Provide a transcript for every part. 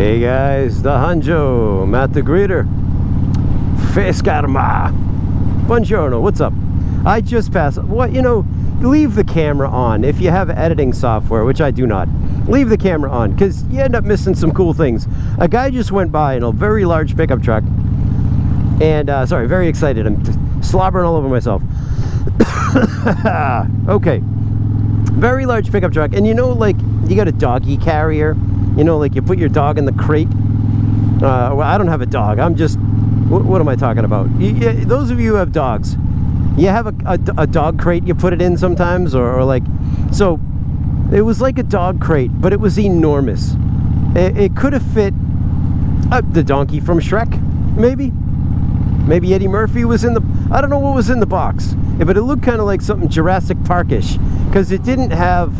Hey guys, the Hanjo, Matt the Greeter. Face karma. Buongiorno, what's up? I just passed, leave the camera on. If you have editing software, which I do not, leave the camera on, because you end up missing some cool things. A guy just went by in a very large pickup truck, and, sorry, very excited. I'm slobbering all over myself. Okay. Very large pickup truck, and like, you got a doggy carrier. Like you put your dog in the crate. Well, I don't have a dog. I'm just... What am I talking about? Those of you who have dogs, you have a dog crate you put it in sometimes, or like... So, it was like a dog crate, but it was enormous. It could have fit the donkey from Shrek, maybe? Maybe Eddie Murphy was in the... I don't know what was in the box. But it looked kind of like something Jurassic Park-ish, because it didn't have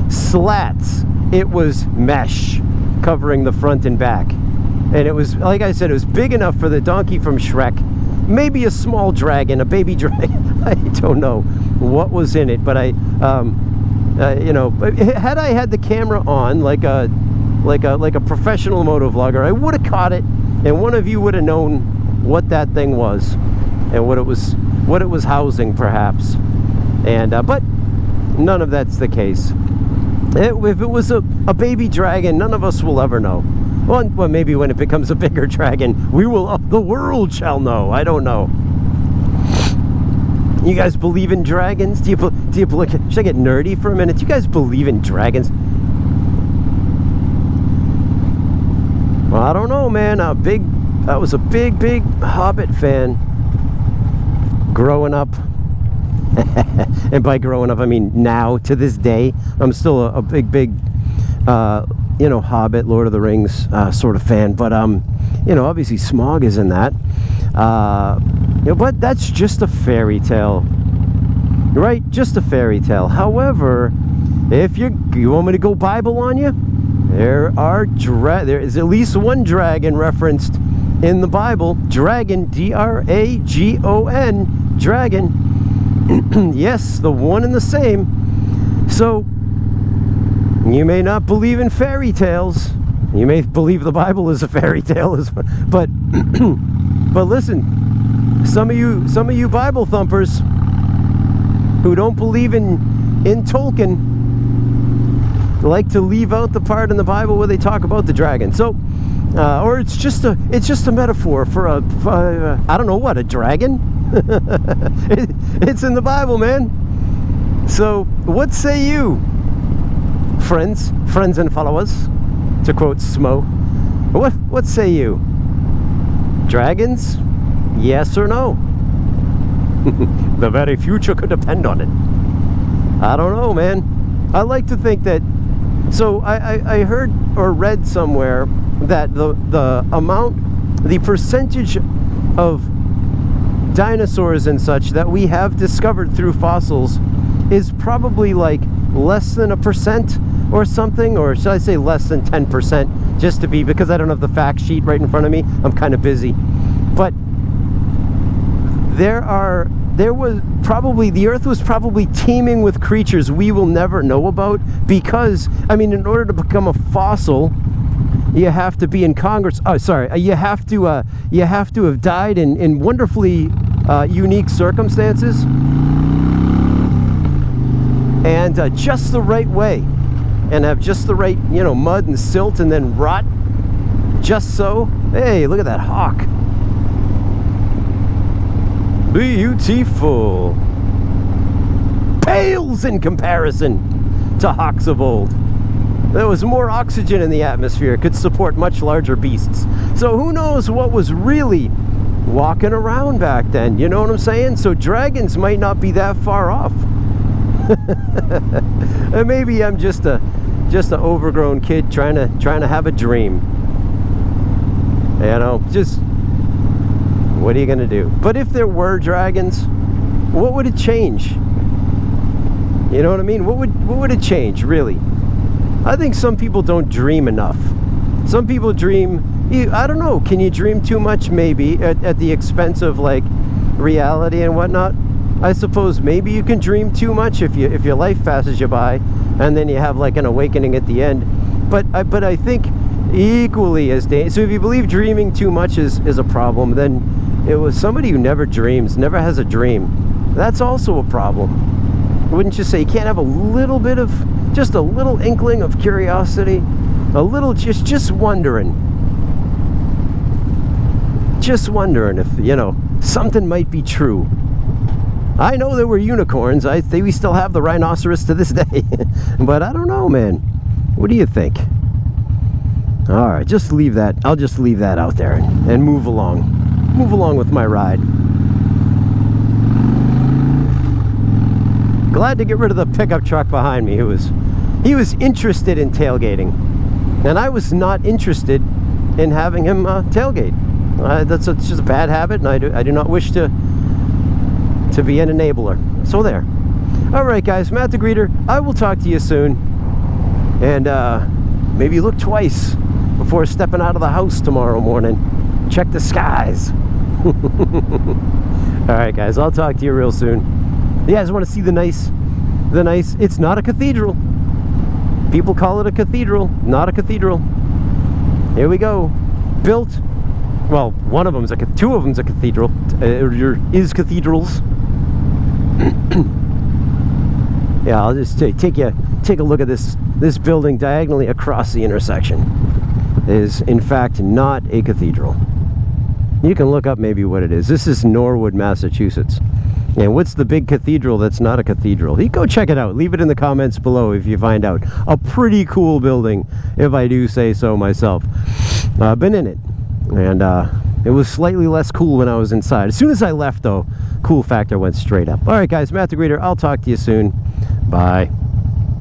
slats. It was mesh covering the front and back, and it was, like I said, it was big enough for the donkey from Shrek, maybe a small dragon, a baby dragon. I don't know what was in it, but I had I had the camera on like a professional motovlogger, I would have caught it, and one of you would have known what that thing was and what it was housing, perhaps. And but none of that's the case. If it was a baby dragon, none of us will ever know. Well, maybe when it becomes a bigger dragon, the world shall know. I don't know. You guys believe in dragons? Do you believe? Should I get nerdy for a minute? Do you guys believe in dragons? Well, I don't know, man. I was a big Hobbit fan growing up. And by growing up, I mean now, to this day. I'm still a big Hobbit, Lord of the Rings sort of fan. But obviously Smaug is in that. But that's just a fairy tale, right? Just a fairy tale. However, if you want me to go Bible on you, there is at least one dragon referenced in the Bible. Dragon, D-R-A-G-O-N, dragon. Yes, the one and the same. So, you may not believe in fairy tales. You may believe the Bible is a fairy tale, but listen, some of you Bible thumpers who don't believe in Tolkien like to leave out the part in the Bible where they talk about the dragon. So, or it's just a metaphor for a I don't know what, a dragon. It's in the Bible, man. So what say you, friends and followers, to quote Smaug? What say you? Dragons? Yes or no? The very future could depend on it. I don't know, man. I like to think that. So I heard or read somewhere that the percentage of dinosaurs and such that we have discovered through fossils is probably like less than 1% or something, or should I say less than 10%, just to be, because I don't have the fact sheet right in front of me. I'm kind of busy. But the earth was probably teeming with creatures we will never know about, because, I mean, in order to become a fossil, you have to be in Congress. Oh, sorry. You have to have died in wonderfully unique circumstances, and just the right way, and have just the right, mud and silt, and then rot just so. Hey, look at that hawk. Beautiful. Pales in comparison to hawks of old. There was more oxygen in the atmosphere, could support much larger beasts. So who knows what was really walking around back then, you know what I'm saying? So dragons might not be that far off. And maybe I'm just a overgrown kid trying to have a dream. Just what are you gonna do? But if there were dragons, what would it change? You know what I mean? What would it change, really? I think some people don't dream enough. Some people dream, I don't know, can you dream too much? Maybe, at the expense of like reality and whatnot. I suppose maybe you can dream too much if your life passes you by, and then you have like an awakening at the end. But I think equally as dangerous. So if you believe dreaming too much is a problem, then it was somebody who never dreams, never has a dream. That's also a problem. Wouldn't you say you can't have a little bit of, just a little inkling of curiosity? A little, just wondering. Just wondering if, you know, something might be true. I know there were unicorns. I think we still have the rhinoceros to this day. But I don't know, man. What do you think? All right, just leave that. I'll just leave that out there and move along. Move along with my ride. Glad to get rid of the pickup truck behind me. He was interested in tailgating, and I was not interested in having him tailgate. That's just a bad habit, and I do not wish to be an enabler. So there. All right, guys, Matt the Greeter. I will talk to you soon, and maybe look twice before stepping out of the house tomorrow morning. Check the skies. All right, guys, I'll talk to you real soon. You guys want to see the nice, it's not a cathedral. People call it a cathedral, not a cathedral. Here we go. Built, well, one of them's two of them's a cathedral, is cathedrals. Yeah, I'll just take a look at this building diagonally across the intersection. It is in fact not a cathedral. You can look up maybe what it is. This is Norwood, Massachusetts. And what's the big cathedral that's not a cathedral? You go check it out. Leave it in the comments below if you find out. A pretty cool building, if I do say so myself. I've been in it, and it was slightly less cool when I was inside. As soon as I left, though, cool factor went straight up. All right, guys, Matt the Greeter. I'll talk to you soon. Bye.